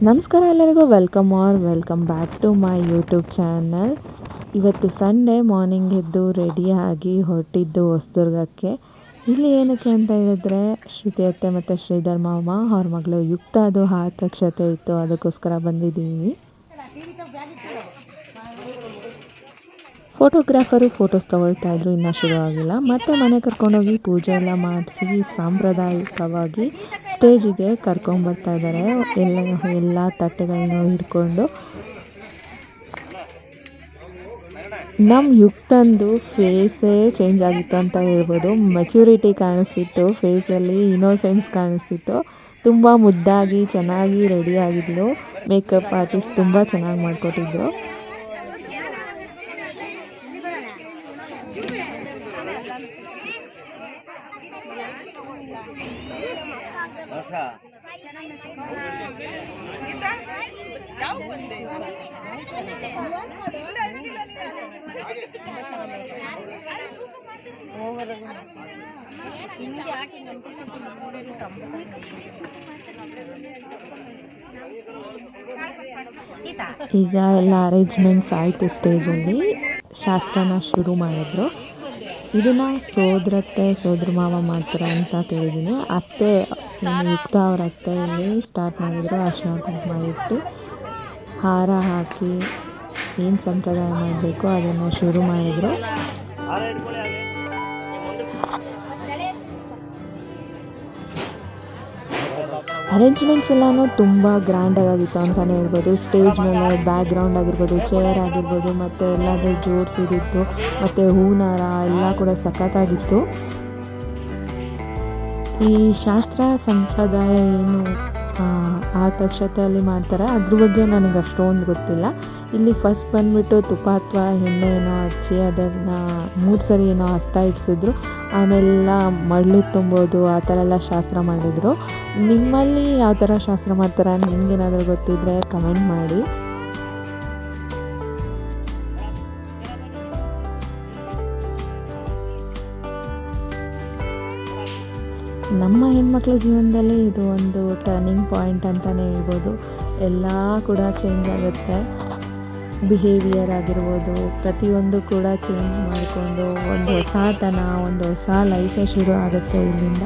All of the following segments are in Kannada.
ನಮಸ್ಕಾರ ಎಲ್ಲರಿಗೂ welcome back to my YouTube channel. ಇವತ್ತು ಸಂಡೇ ಮಾರ್ನಿಂಗ್ ಎದ್ದು ರೆಡಿಯಾಗಿ ಹೊರಟಿದ್ದು ಹೊಸದುರ್ಗಕ್ಕೆ. ಇಲ್ಲಿ ಏನಕ್ಕೆ ಅಂತ ಹೇಳಿದ್ರೆ ಶ್ರುತಿ ಅತ್ತೆ ಮತ್ತು ಶ್ರೀಧರ್ ಮಾವ ಅವ್ರ ಮಗಳು ಯುಕ್ತ ಅದು ಆರತಕ್ಷತೆ ಇತ್ತು, ಅದಕ್ಕೋಸ್ಕರ ಬಂದಿದ್ದೀವಿ. ಫೋಟೋಗ್ರಾಫರು ಫೋಟೋಸ್ ತೊಗೊಳ್ತಾ ಇದ್ರು, ಇನ್ನೂ ಶುರು ಆಗಿಲ್ಲ. ಮತ್ತೆ ಮನೆ ಕರ್ಕೊಂಡೋಗಿ ಪೂಜೆ ಎಲ್ಲ ಮಾಡಿಸಿ ಸಾಂಪ್ರದಾಯಿಕವಾಗಿ ಸ್ಟೇಜಿಗೆ ಕರ್ಕೊಂಬರ್ತಾ ಇದ್ದಾರೆ. ಎಲ್ಲ ತಟ್ಟೆಗಳನ್ನು ಹಿಡ್ಕೊಂಡು. ನಮ್ಮ ಯುಕ್ತಂದು ಫೇಸೇ ಚೇಂಜ್ ಆಗಿತ್ತು ಅಂತ ಹೇಳ್ಬೋದು. ಮೆಚ್ಯೂರಿಟಿ ಕಾಣಿಸ್ತಿತ್ತು ಫೇಸಲ್ಲಿ, ಇನ್ನೋಸೆನ್ಸ್ ಕಾಣಿಸ್ತಿತ್ತು. ತುಂಬ ಮುದ್ದಾಗಿ ಚೆನ್ನಾಗಿ ರೆಡಿ ಆಗಿದ್ಲು. ಮೇಕಪ್ ಆರ್ಟಿಸ್ಟ್ ತುಂಬ ಚೆನ್ನಾಗಿ ಮಾಡಿಕೊಟ್ಟಿದ್ರು. ಈಗ ಎಲ್ಲ ಅರೇಂಜ್ಮೆಂಟ್ಸ್ ಆಯಿತು. ಸ್ಟೇಜಲ್ಲಿ ಶಾಸ್ತ್ರನ ಶುರು ಮಾಡಿದ್ರು. ಇದನ್ನು ಸೋದರ ಮಾವ ಮಾಡ್ತಾರೆ ಅಂತ ಕೇಳಿದ್ದೀನಿ. ಅತ್ತೆ ಯುಕ್ತ ಅವ್ರ ಅತ್ತೆಯಲ್ಲಿ ಸ್ಟಾರ್ಟ್ ಮಾಡಿದ್ರು. ಅರ್ಶಿನ ಕುಂಕುಮ ಇಟ್ಟು ಹಾರ ಹಾಕಿ ಏನು ಸಂಪ್ರದಾಯ ಮಾಡಬೇಕು ಅದನ್ನು ಶುರು ಮಾಡಿದ್ರು. ಅರೇಂಜ್ಮೆಂಟ್ಸ್ ಎಲ್ಲನೂ ತುಂಬ ಗ್ರ್ಯಾಂಡಾಗಿತ್ತು ಅಂತಲೇ ಹೇಳ್ಬೋದು. ಸ್ಟೇಜ್ ಮೇಲೆ ಬ್ಯಾಕ್ಗ್ರೌಂಡ್ ಆಗಿರ್ಬೋದು, ಚೇರ್ ಆಗಿರ್ಬೋದು, ಮತ್ತು ಎಲ್ಲಾದರೂ ಜೋಡಿಸಿದ್ದು ಮತ್ತು ಹೂನಾರ ಎಲ್ಲ ಕೂಡ ಸಖತ್ತಾಗಿತ್ತು. ಈ ಶಾಸ್ತ್ರ ಸಂಪ್ರದಾಯ ಏನು ಆರತಕ್ಷತೆಯಲ್ಲಿ ಮಾಡ್ತಾರೆ ಅದ್ರ ಬಗ್ಗೆ ನನಗೆ ಅಷ್ಟೊಂದು ಗೊತ್ತಿಲ್ಲ. ಇಲ್ಲಿ ಫಸ್ಟ್ ಬಂದುಬಿಟ್ಟು ತುಪ್ಪ ಅಥವಾ ಎಣ್ಣೆ ಏನೋ ಹಚ್ಚಿ ಅದನ್ನು 3 ಸರಿ ಏನೋ ಹಸ್ತ ಇಡಿಸಿದ್ರು. ಆಮೇಲೆಲ್ಲ ಮರಳು ತುಂಬೋದು, ಆ ಥರ ಎಲ್ಲ ಶಾಸ್ತ್ರ ಮಾಡಿದರು. ನಿಮ್ಮಲ್ಲಿ ಯಾವ ಥರ ಶಾಸ್ತ್ರ ಮಾಡ್ತಾರೆ ನಿಮಗೇನಾದರೂ ಗೊತ್ತಿದ್ದರೆ ಕಮೆಂಟ್ ಮಾಡಿ. ನಮ್ಮ ಹೆಣ್ಮಕ್ಳ ಜೀವನದಲ್ಲಿ ಇದು ಒಂದು ಟರ್ನಿಂಗ್ ಪಾಯಿಂಟ್ ಅಂತಲೇ ಹೇಳ್ಬೋದು. ಎಲ್ಲ ಕೂಡ ಚೇಂಜ್ ಆಗುತ್ತೆ. ಬಿಹೇವಿಯರ್ ಆಗಿರ್ಬೋದು, ಪ್ರತಿಯೊಂದು ಕೂಡ ಚೇಂಜ್ ಮಾಡಿಕೊಂಡು ಒಂದು ಹೊಸತನ, ಒಂದು ಹೊಸ ಲೈಫೇ ಶುರು ಆಗುತ್ತೆ ಇಲ್ಲಿಂದ.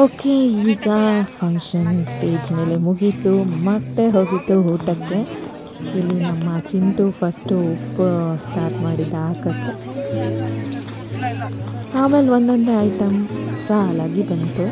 ಓಕೆ, ಈಗ ಫಂಕ್ಷನ್ ಸ್ಟೇಜ್ ಮೇಲೆ ಮುಗೀತು, ಮತ್ತೆ ಹೋಗಿತ್ತು ಊಟಕ್ಕೆ. ಇಲ್ಲಿ ನಮ್ಮ ಚಿಂಟು ಫಸ್ಟು ಉಪ್ಪು ಸ್ಟಾರ್ಟ್ ಮಾಡಿದ್ದ ಹಾಕೋಕ್ಕೆ, ಆಮೇಲೆ ಒಂದೊಂದೇ ಐಟಮ್ ಸಾಲಾಗಿ ಬಂತು.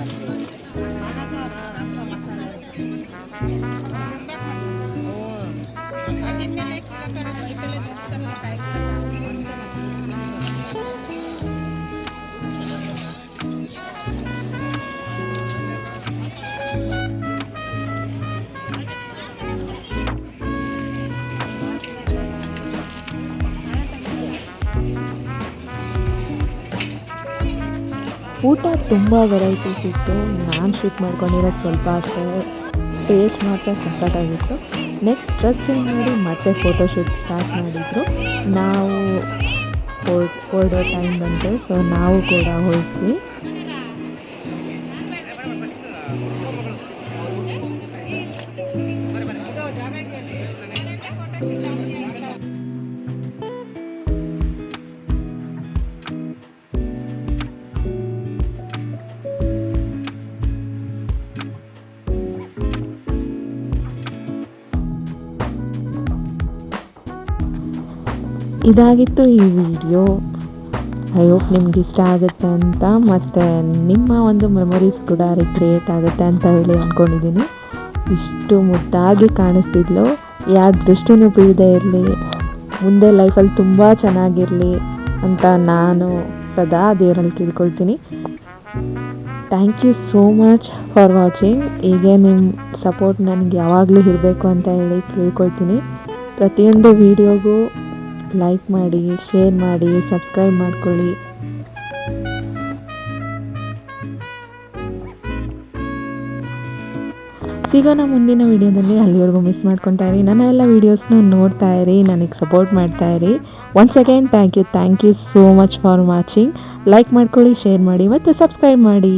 ಊಟ ತುಂಬ ವೆರೈಟೀಸ್ ಇತ್ತು. ನಾನು ಶೂಟ್ ಮಾಡ್ಕೊಂಡಿರೋದು ಸ್ವಲ್ಪ ಅಷ್ಟೇ, ಟೇಸ್ಟ್ ಮಾತ್ರ ಸಖತ್ತಾಗಿತ್ತು. ನೆಕ್ಸ್ಟ್ ಡ್ರೆಸ್ ಚೇಂಜ್ ಮಾಡಿ ಮತ್ತೆ ಫೋಟೋಶೂಟ್ ಸ್ಟಾರ್ಟ್ ಮಾಡಿದರು. ನಾವು ಹೊರಡೋ ಟೈಮ್ ಬಂತು, ಸೊ ನಾವು ಕೂಡ ಹೋದ್ವಿ. ಇದಾಗಿತ್ತು ಈ ವಿಡಿಯೋ. ಐ ಹೋಪ್ ನಿಮ್ಗೆ ಇಷ್ಟ ಆಗುತ್ತೆ ಅಂತ, ಮತ್ತು ನಿಮ್ಮ ಒಂದು ಮೆಮೊರೀಸ್ ಕೂಡ ರಿಕ್ರಿಯೇಟ್ ಆಗುತ್ತೆ ಅಂತ ಹೇಳಿ ಅಂದ್ಕೊಂಡಿದ್ದೀನಿ. ಇಷ್ಟು ಮುದ್ದಾಗಿ ಕಾಣಿಸ್ತಿದ್ಲು, ಯಾರ ದೃಷ್ಟಿನೂ ಬೀಳದೇ ಇರಲಿ, ಮುಂದೆ ಲೈಫಲ್ಲಿ ತುಂಬ ಚೆನ್ನಾಗಿರಲಿ ಅಂತ ನಾನು ಸದಾ ದೇವರಲ್ಲಿ ಕೇಳ್ಕೊಳ್ತೀನಿ. Thank you so much for watching. ಹೀಗೆ ನಿಮ್ಮ ಸಪೋರ್ಟ್ ನನಗೆ ಯಾವಾಗಲೂ ಇರಬೇಕು ಅಂತ ಹೇಳಿ ಕೇಳ್ಕೊಳ್ತೀನಿ. ಪ್ರತಿಯೊಂದು ವಿಡಿಯೋಗೂ ಲೈಕ್ ಮಾಡಿ, ಶೇರ್ ಮಾಡಿ, ಸಬ್ಸ್ಕ್ರೈಬ್ ಮಾಡ್ಕೊಳ್ಳಿ. ಸಿಗೋಣ ಮುಂದಿನ ವಿಡಿಯೋದಲ್ಲಿ. ಅಲ್ಲಿವರೆಗೂ ಮಿಸ್ ಮಾಡ್ಕೊತಾ ಇರಿ, ನನ್ನ ಎಲ್ಲ ವೀಡಿಯೋಸ್ನ ನೋಡ್ತಾ ಇರಿ, ನನಗೆ ಸಪೋರ್ಟ್ ಮಾಡ್ತಾ ಇರಿ. Once again thank you so much for watching. Like ಮಾಡ್ಕೊಳ್ಳಿ, ಶೇರ್ ಮಾಡಿ ಮತ್ತು ಸಬ್ಸ್ಕ್ರೈಬ್ ಮಾಡಿ.